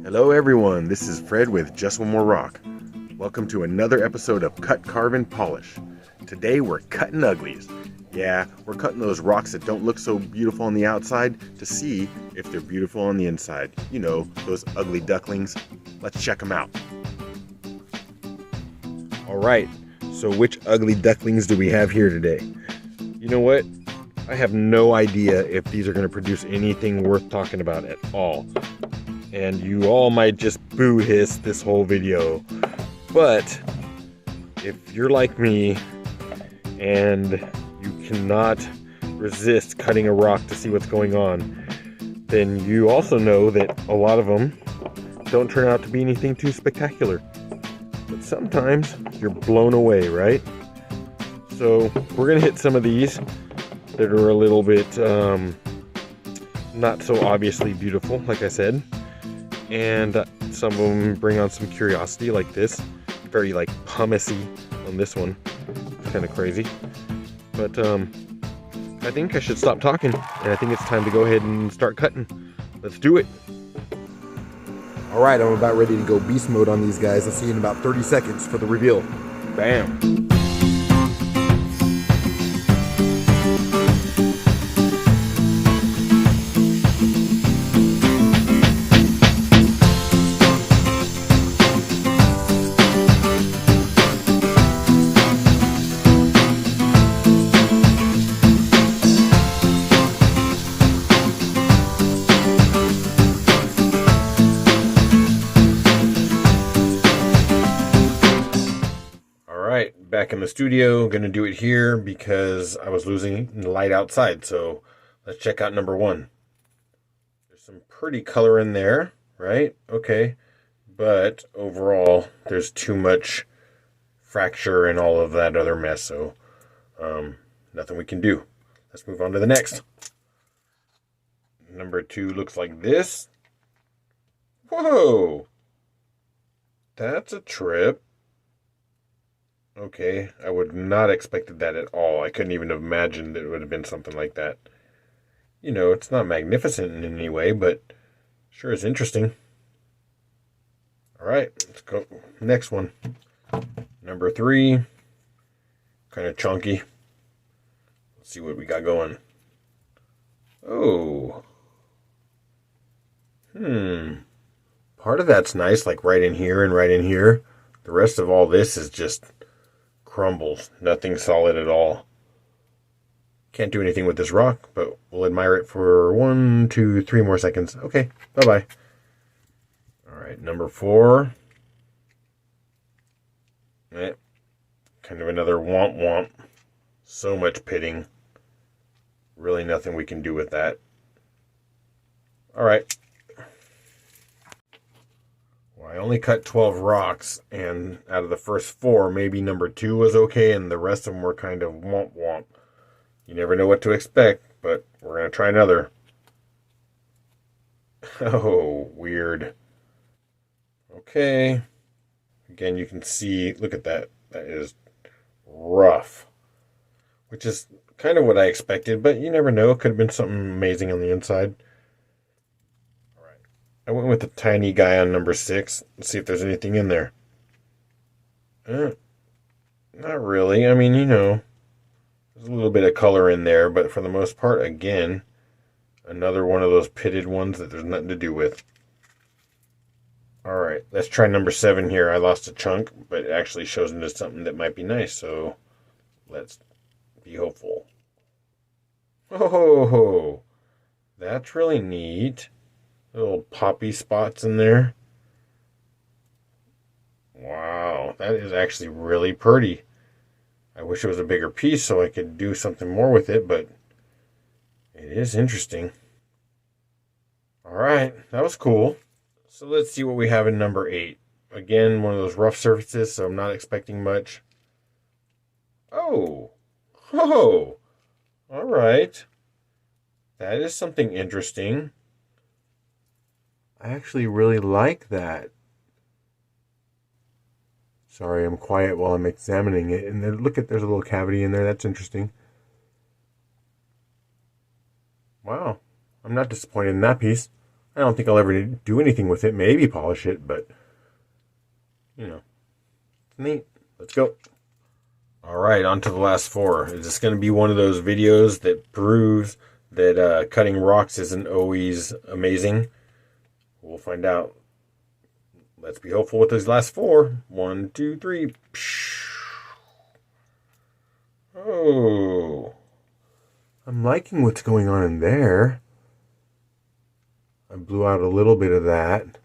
Hello everyone, this is Fred with Just One More Rock. Welcome to another episode of Cut, Carve, and Polish. Today we're cutting uglies. Yeah, we're cutting those rocks that don't look so beautiful on the outside to see if they're beautiful on the inside. You know, those ugly ducklings. Let's check them out. Alright, so which ugly ducklings do we have here today? You know what? I have no idea if these are going to produce anything worth talking about at all. And you all might just boo hiss this whole video. But if you're like me and you cannot resist cutting a rock to see what's going on, then you also know that a lot of them don't turn out to be anything too spectacular. But sometimes you're blown away, right? So we're gonna hit some of these that are a little bit not so obviously beautiful, like I said. And some of them bring on some curiosity, like this. Very like pumicey on this one. It's kind of crazy. But I think I should stop talking, and I think it's time to go ahead and start cutting. Let's do it. Alright, I'm about ready to go beast mode on these guys. I'll see you in about 30 seconds for the reveal. Bam! Back in the studio, gonna do it here because I was losing the light outside. So let's check out number one. There's some pretty color in there, right? Okay, but overall there's too much fracture and all of that other mess, so nothing we can do. Let's move on to the next. Number two looks like this. Whoa, that's a trip. Okay, I would not expected that at all. I couldn't even have imagined it would have been something like that. You know, it's not magnificent in any way, but sure is interesting. Alright, let's go. Next one. Number three. Kind of chunky. Let's see what we got going. Oh. Part of that's nice, like right in here and right in here. The rest of all this is just crumbles. Nothing solid at all. Can't do anything with this rock, but we'll admire it for 1, 2, 3 more seconds. Okay, bye-bye. Alright, number four. Kind of another womp womp. So much pitting. Really nothing we can do with that. Alright. I only cut 12 rocks, and out of the first 4, maybe number 2 was okay, and the rest of them were kind of womp womp. You never know what to expect, but we're going to try another. Oh, weird. Okay. Again, you can see, look at that. That is rough. Which is kind of what I expected, but you never know. It could have been something amazing on the inside. I went with the tiny guy on number 6. Let's see if there's anything in there. Not really. I mean, you know, there's a little bit of color in there, but for the most part, again, another one of those pitted ones that there's nothing to do with. Alright, let's try number 7 here. I lost a chunk, but it actually shows into something that might be nice, so let's be hopeful. Oh, that's really neat. Little poppy spots in there. Wow, that is actually really pretty. I wish it was a bigger piece so I could do something more with it, but it is interesting. Alright, that was cool. So let's see what we have in number 8. Again, one of those rough surfaces, so I'm not expecting much. Oh, alright. That is something interesting. I actually really like that. Sorry, I'm quiet while I'm examining it. And then look at, there's a little cavity in there. That's interesting. Wow, I'm not disappointed in that piece. I don't think I'll ever do anything with it, maybe polish it, but, you know, it's neat. Let's go. All right, on to the last 4. Is this going to be one of those videos that proves that cutting rocks isn't always amazing? We'll find out. Let's be hopeful with those last 4. 1, 2, 3. Oh, I'm liking what's going on in there. I blew out a little bit of that.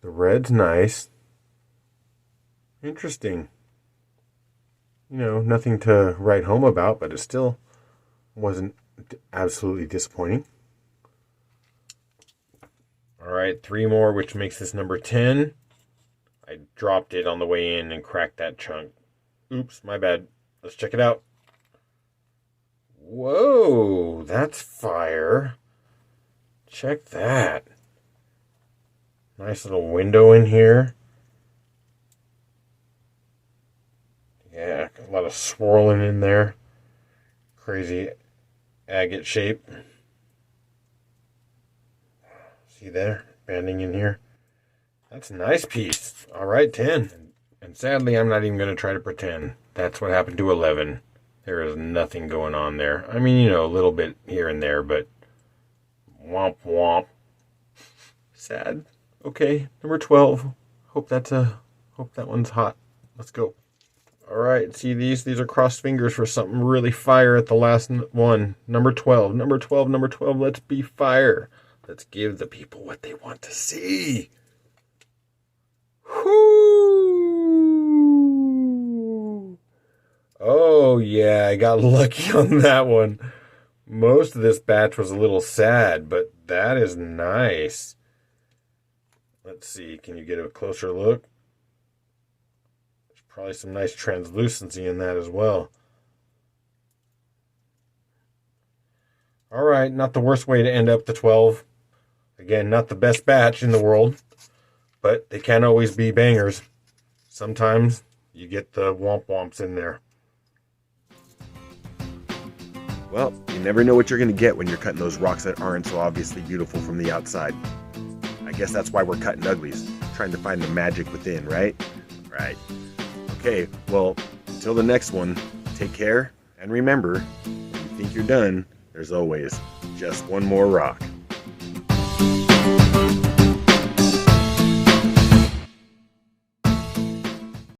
The red's nice. Interesting. You know, nothing to write home about, but it still wasn't absolutely disappointing. All right, 3 more, which makes this number 10. I dropped it on the way in and cracked that chunk. Oops, my bad. Let's check it out. Whoa, that's fire. Check that. Nice little window in here. Yeah, a lot of swirling in there. Crazy agate shape. See there? Banding in here. That's a nice piece. All right, 10. And sadly, I'm not even going to try to pretend. That's what happened to 11. There is nothing going on there. I mean, you know, a little bit here and there, but womp womp. Sad. Okay, number 12. Hope that one's hot. Let's go. All right, see these? These are crossed fingers for something really fire at the last one. Number 12, number 12, number 12. Let's be fire. Let's give the people what they want to see. Whoo! Oh, yeah, I got lucky on that one. Most of this batch was a little sad, but that is nice. Let's see, can you get a closer look? There's probably some nice translucency in that as well. All right, not the worst way to end up the 12. Again, not the best batch in the world, but they can't always be bangers. Sometimes you get the womp womps in there. Well, you never know what you're going to get when you're cutting those rocks that aren't so obviously beautiful from the outside. I guess that's why we're cutting uglies, trying to find the magic within, right? Right. Okay, well, until the next one, take care, and remember, when you think you're done, there's always just one more rock.